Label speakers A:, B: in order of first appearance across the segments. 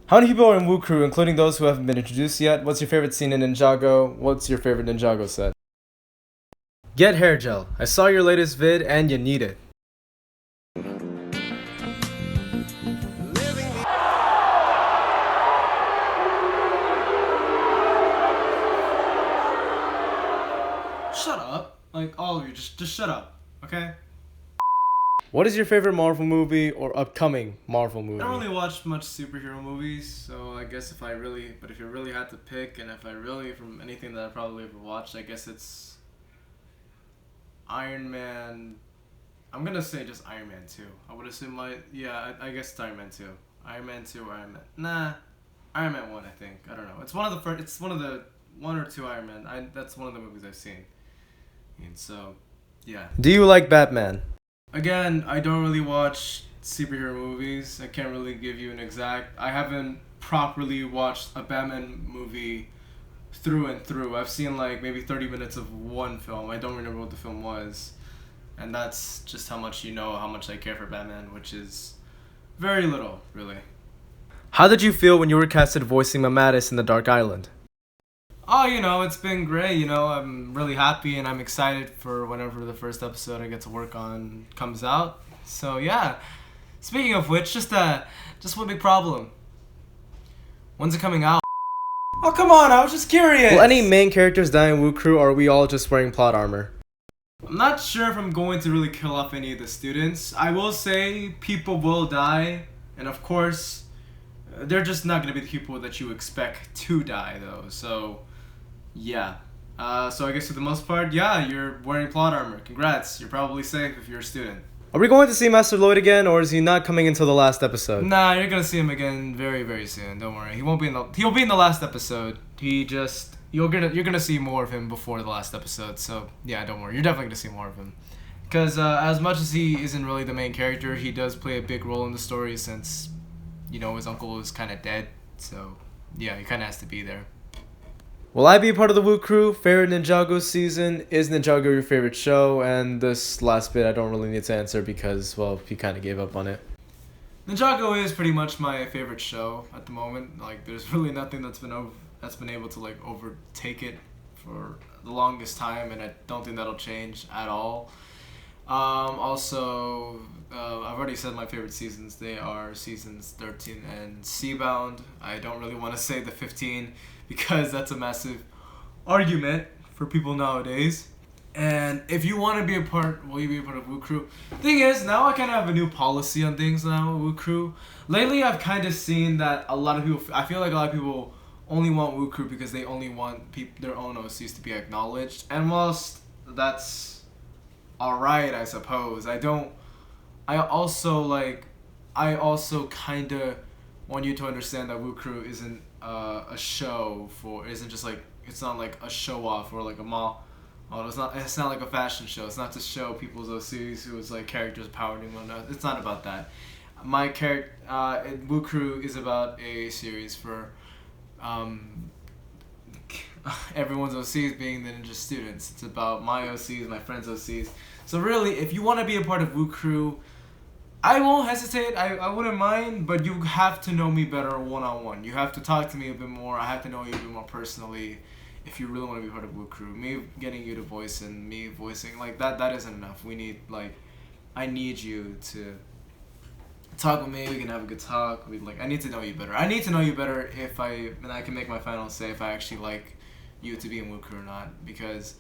A: How many people are in Woo Crew, including those who haven't been introduced yet? What's your favorite scene in Ninjago? What's your favorite Ninjago set? Get hair gel. I saw your latest vid and you need it.
B: Shut up. Like, all of you, just shut up, okay?
A: What is your favorite Marvel movie or upcoming Marvel movie?
B: I don't really watch much superhero movies, so I guess if you really had to pick, and if I really, from anything that I probably ever watched, I guess it's Iron Man. I'm gonna say just Iron Man 2. I would assume I guess it's Iron Man 2. Iron Man 2 or Iron Man. Nah, Iron Man 1, I think. I don't know. It's one of the first, it's one of the one or two Iron Man. That's one of the movies I've seen. And so, yeah.
A: Do you like Batman?
B: Again, I don't really watch superhero movies. I can't really give you an exact. I haven't properly watched a Batman movie through and through. I've seen like maybe 30 minutes of one film. I don't remember what the film was. And that's just how much you know how much I care for Batman, which is very little, really.
A: How did you feel when you were casted voicing Mamatis in The Dark Island?
B: Oh, it's been great. I'm really happy and I'm excited for whenever the first episode I get to work on comes out. So yeah. Speaking of which, just one big problem. When's it coming out? Oh, come on, I was just curious.
A: Will any main characters die in Woo Crew, or are we all just wearing plot armor?
B: I'm not sure if I'm going to really kill off any of the students. I will say people will die, and of course, they're just not going to be the people that you expect to die, though. So, yeah. So I guess for the most part, yeah, you're wearing plot armor. Congrats. You're probably safe if you're a student.
A: Are we going to see Master Lloyd again, or is he not coming until the last episode?
B: Nah, you're gonna see him again very, very soon. Don't worry. He'll be in the last episode. You're gonna see more of him before the last episode. So yeah, don't worry. You're definitely gonna see more of him. Because as much as he isn't really the main character, he does play a big role in the story since, his uncle is kind of dead. So yeah, he kind of has to be there.
A: Will I be a part of the Woo Crew? Favorite Ninjago season? Is Ninjago your favorite show? And this last bit I don't really need to answer because, well, he kind of gave up on it.
B: Ninjago is pretty much my favorite show at the moment. Like, there's really nothing that's been able to like overtake it for the longest time, and I don't think that'll change at all. Also, I've already said my favorite seasons. They are seasons 13 and Seabound. I don't really want to say the 15 because that's a massive argument for people nowadays. And if you want to be a part, will you be a part of Woo Crew? Thing is, now I kind of have a new policy on things now with Woo Crew. Lately, I've kind of seen that I feel like a lot of people only want Woo Crew because they only want their own OCs to be acknowledged. And whilst that's alright, I suppose, I also kind of want you to understand that Woo Crew isn't a show isn't just like, it's not like a show off or like a mall. Oh, it's not like a fashion show. It's not to show people's OCs who is like characters powered and whatnot. It's not about that. My character, Woo Crew is about a series for everyone's OCs being the ninja students. It's about my OCs, my friends' OCs. So really, if you want to be a part of Woo Crew, I won't hesitate. I wouldn't mind, but you have to know me better one-on-one. You have to talk to me a bit more. I have to know you a bit more personally if you really want to be part of Woo Crew. Me getting you to voice and me voicing, like, that isn't enough. I need you to talk with me. We can have a good talk. I need to know you better. I need to know you better and I can make my final say if I actually like you to be in Woo Crew or not. Because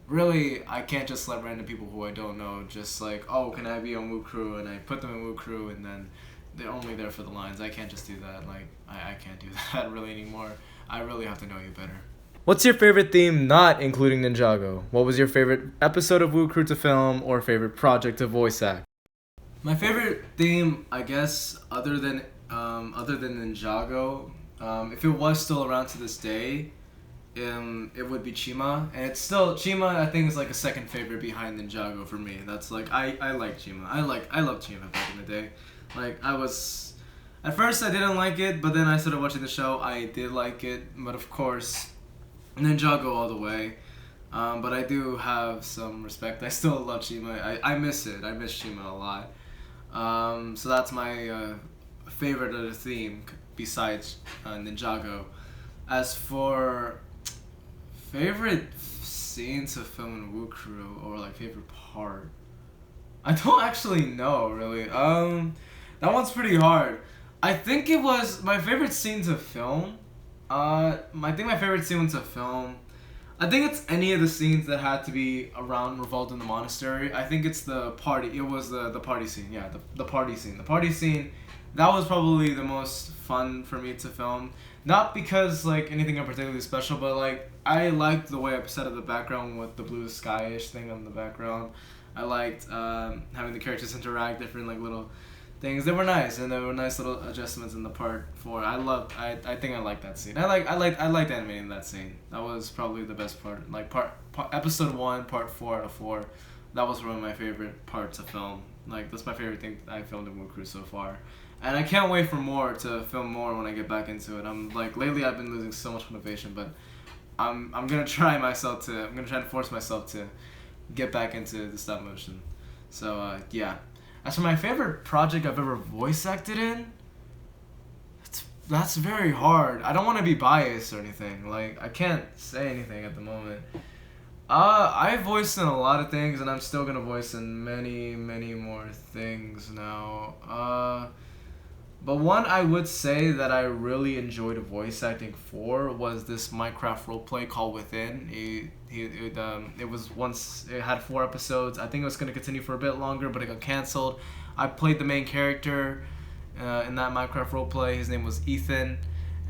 B: really, I can't just let random people who I don't know just like, oh, can I be on Woo Crew? And I put them in Woo Crew and then they're only there for the lines. I can't just do that. Like, I can't do that really anymore. I really have to know you better.
A: What's your favorite theme not including Ninjago? What was your favorite episode of Woo Crew to film or favorite project to voice act?
B: My favorite theme, I guess, other than Ninjago, if it was still around to this day, it would be Chima, and it's still Chima. I think is like a second favorite behind Ninjago for me. That's like I like Chima. I loved Chima back in the day. Like at first I didn't like it, but then I started watching the show. I did like it, but of course, Ninjago all the way. But I do have some respect. I still love Chima. I miss it. I miss Chima a lot. So that's my favorite of the theme besides Ninjago. As for favorite scenes of film in Woo Crew or like favorite part, I don't actually know really. That one's pretty hard. I think it was my favorite scenes of film. I think my favorite scenes of film. I think it's any of the scenes that had to be around revolved in the monastery. I think it's the party. It was the party scene. Yeah, the party scene. The party scene. That was probably the most fun for me to film. Not because like anything in particularly special, but like I liked the way I set up the background with the blue skyish thing on the background. I liked having the characters interact, different like little things. They were nice, and there were nice little adjustments in the part 4. I think I liked that scene. I liked animating that scene. That was probably the best part. Like episode 1, part 4 out of 4. That was one of my favorite parts of film. Like that's my favorite thing I filmed in Woo Crew so far. And I can't wait for more to film more when I get back into it. I'm like lately I've been losing so much motivation, but I'm gonna try and force myself to get back into the stop motion. So yeah. As for my favorite project I've ever voice acted in, that's very hard. I don't want to be biased or anything. Like I can't say anything at the moment. I voiced in a lot of things, and I'm still gonna voice in many, many more things now. But one I would say that I really enjoyed voice acting for was this Minecraft roleplay called Within. It had 4 episodes. I think it was gonna continue for a bit longer, but it got canceled. I played the main character in that Minecraft roleplay. His name was Ethan,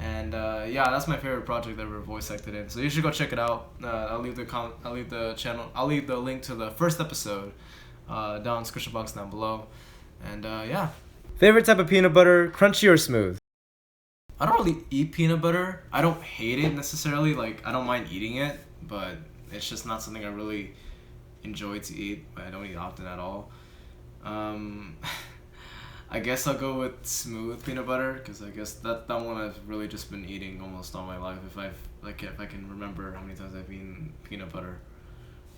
B: and yeah, that's my favorite project that I ever voice acted in. So you should go check it out. I'll leave the link to the first episode down in the description box down below, and yeah.
A: Favorite type of peanut butter, crunchy or smooth?
B: I don't really eat peanut butter. I don't hate it necessarily. Like I don't mind eating it, but it's just not something I really enjoy to eat. I don't eat often at all. I guess I'll go with smooth peanut butter because I guess that one I've really just been eating almost all my life. If I can remember how many times I've eaten peanut butter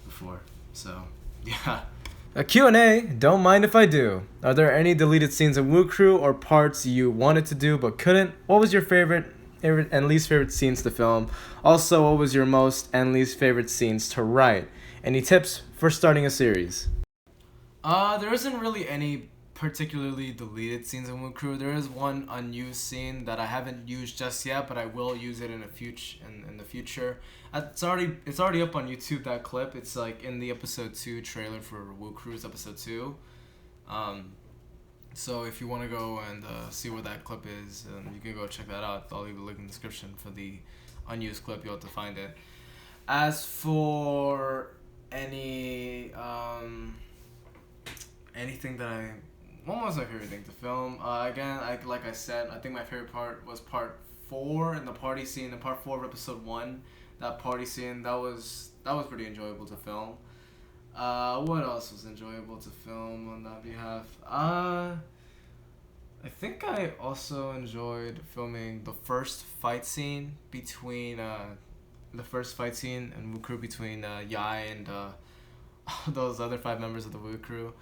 B: before. So yeah.
A: A Q&A, don't mind if I do. Are there any deleted scenes in Woo Crew or parts you wanted to do but couldn't? What was your favorite and least favorite scenes to film? Also, what was your most and least favorite scenes to write? Any tips for starting a series?
B: There isn't really any particularly deleted scenes in Woo Crew. There is one unused scene that I haven't used just yet, but I will use it in the future. It's already up on YouTube, that clip. It's like in the episode 2 trailer for Woo Crew's episode 2. So if you want to go and see what that clip is, you can go check that out. I'll leave a link in the description for the unused clip. You'll have to find it. As for anything that what was my favorite thing to film? Again, like I said, I think my favorite part was part 4 in the party scene, in part 4 of episode 1. That party scene, that was pretty enjoyable to film. What else was enjoyable to film on that behalf? I think I also enjoyed filming the first fight scene between in Woo Crew between Yai and those other 5 members of the Woo Crew.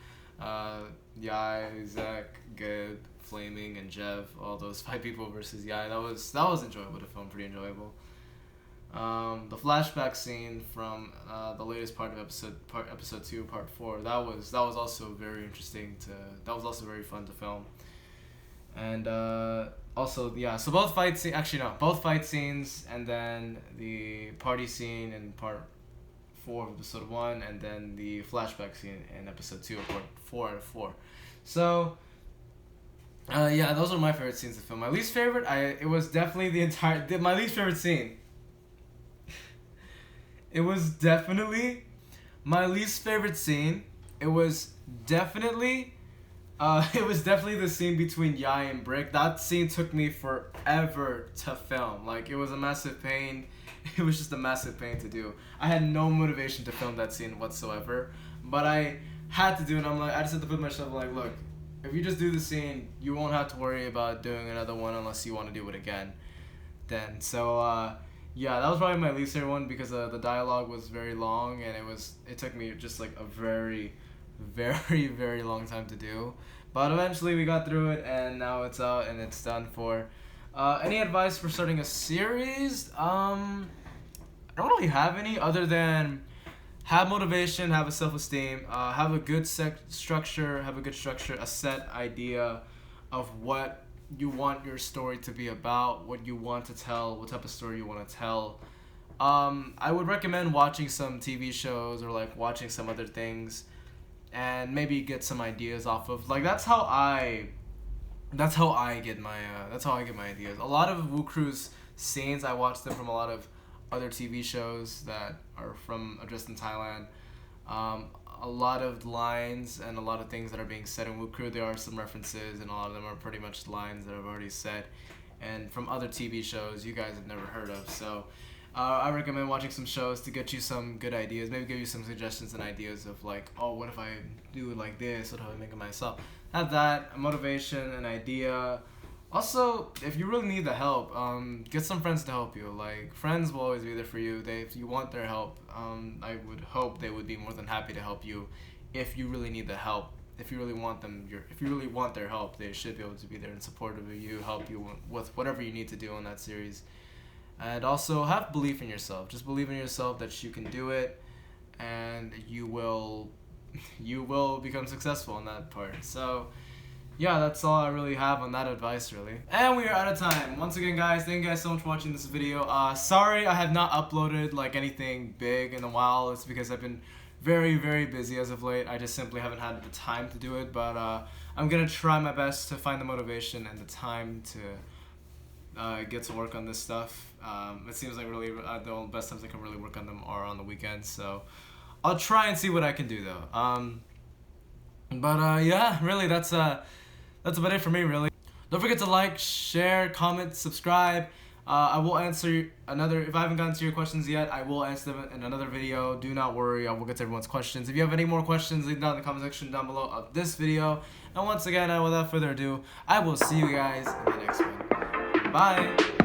B: Yai, Zach, Gabe, Flaming, and Jev, all those 5 people versus Yai. That was enjoyable to film, pretty enjoyable. The flashback scene from the latest part of episode 2, part 4. That was also very interesting that was also very fun to film. And also yeah, so both fight scenes, and then the party scene in part 4 of episode 1, and then the flashback scene in episode 2 of part 4 out of 4. So yeah, those are my favorite scenes to film. My least favorite, it was definitely my least favorite scene. It was definitely my least favorite scene. It was definitely the scene between Yai and Brick. That scene took me forever to film. Like it was a massive pain. It was just a massive pain to do. I had no motivation to film that scene whatsoever, but I had to do it. I just had to put myself like, look, if you just do the scene, you won't have to worry about doing another one unless you want to do it again. Then yeah, that was probably my least favorite one because the dialogue was very long, and it took me just like a very, very, very long time to do. But eventually we got through it, and now it's out and it's done for. Any advice for starting a series? I don't really have any other than have motivation, have a self-esteem, have a good structure, a set idea of what you want your story to be about, what you want to tell, what type of story you want to tell. I would recommend watching some TV shows or like watching some other things, and maybe get some ideas off of like that's how I get my ideas. A lot of Woo Crew's scenes I watch them from a lot of other TV shows that are from addressed in Thailand. A lot of lines and a lot of things that are being said in Woo Crew, there are some references, and a lot of them are pretty much lines that I've already said, and from other TV shows you guys have never heard of. So I recommend watching some shows to get you some good ideas, maybe give you some suggestions and ideas of like, oh, what if I do it like this? What if I make it myself? Have that, a motivation, an idea. Also, if you really need the help, get some friends to help you. Like, friends will always be there for you. If you want their help, I would hope they would be more than happy to help you. If you really need the help, if you really want their help, they should be able to be there in support of you, help you with whatever you need to do on that series. And also have belief in yourself. Just believe in yourself that you can do it, and you will become successful in that part. So yeah, that's all I really have on that advice, really. And we are out of time. Once again, guys, thank you guys so much for watching this video. Sorry I have not uploaded like anything big in a while. It's because I've been very, very busy as of late. I just simply haven't had the time to do it, but I'm gonna try my best to find the motivation and the time to get to work on this stuff. It seems like really the best times I can really work on them are on the weekends, so I'll try and see what I can do though. But yeah, really that's about it for me, really. Don't forget to like, share, comment, subscribe. I will answer if I haven't gotten to your questions yet, I will answer them in another video. Do not worry, I will get to everyone's questions. If you have any more questions, leave them down in the comment section down below of this video. And once again, without further ado, I will see you guys in the next one. Bye!